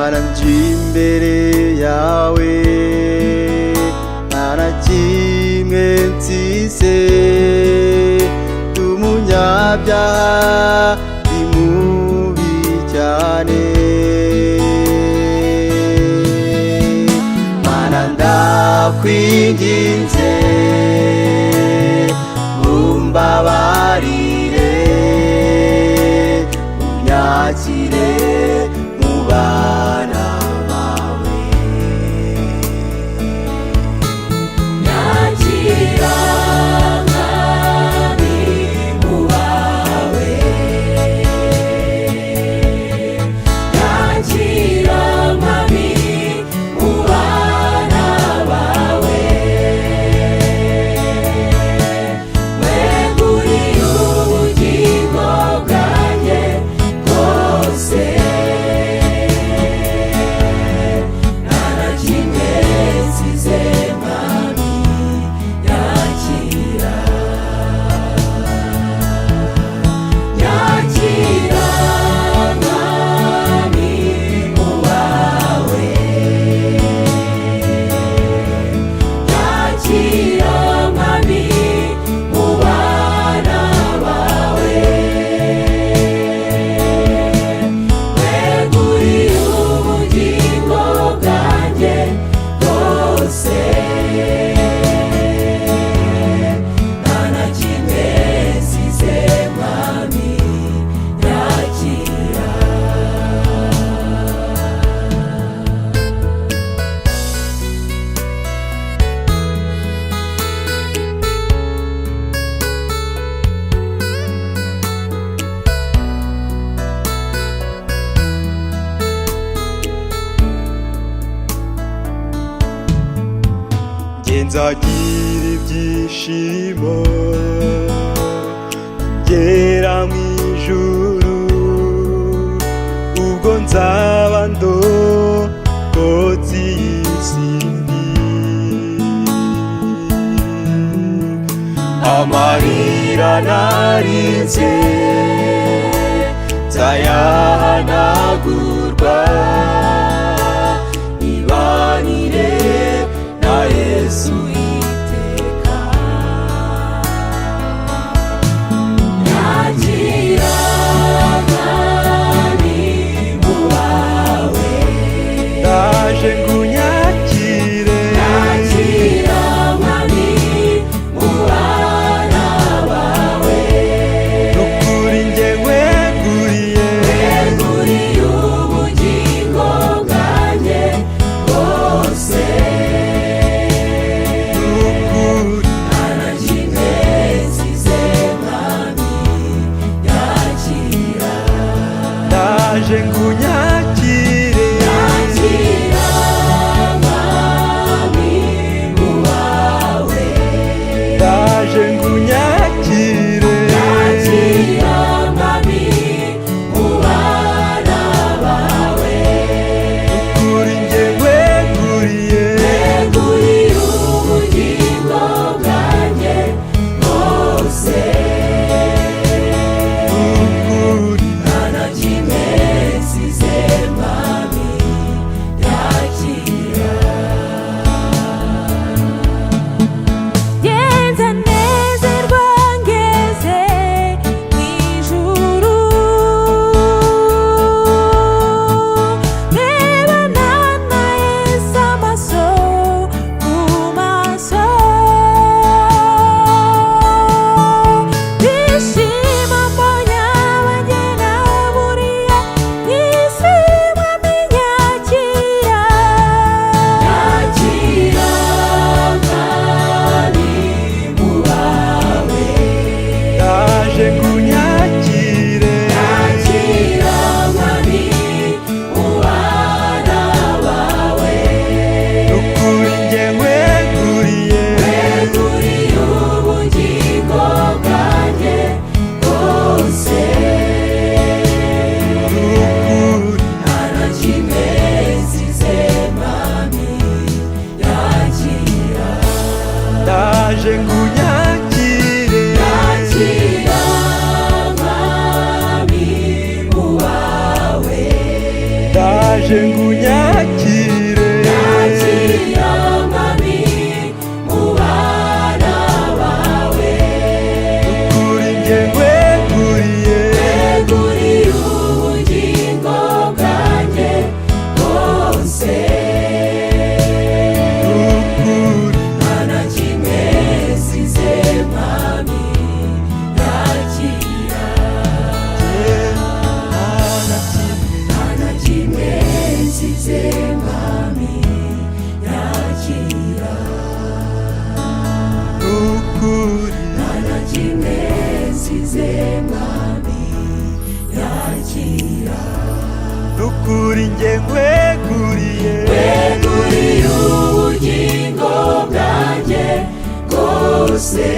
imbere yawe ntarakimwe nsize umunyabyaha ndi mubi cyane Mana ndakwinginze umbabarire unyakire mu bana bawe nyakira mwami mu bawe nyakira mwami mu bana bawe weguriye ubugingo bwanjye bwose nzagira ibyishimo ngera mu ijuru ubwo nzaba ndokotse iy'isi mbi amarira narize nzayahanagurwa nibanire na Yesu iteka nyakira mwami mu bawe ndaje ngunyakire nyakira mwami mu bana bawe nukuri njye weguriye ubugingo ndaje ngunyakire Nakira mwami mu bawe ndaje ngunyakire Nakira mwami mu bana bawe kuri njye weguriye Weguriye ubugingo bwanjye bwose ukuri nta na kimwe nsize mwami nakira nta na kimwe nsize mwami nakira ukuri nta na kimwe nsize mwami nakira ukuri njye weguriye weguriye ubugingo bwanjye bwose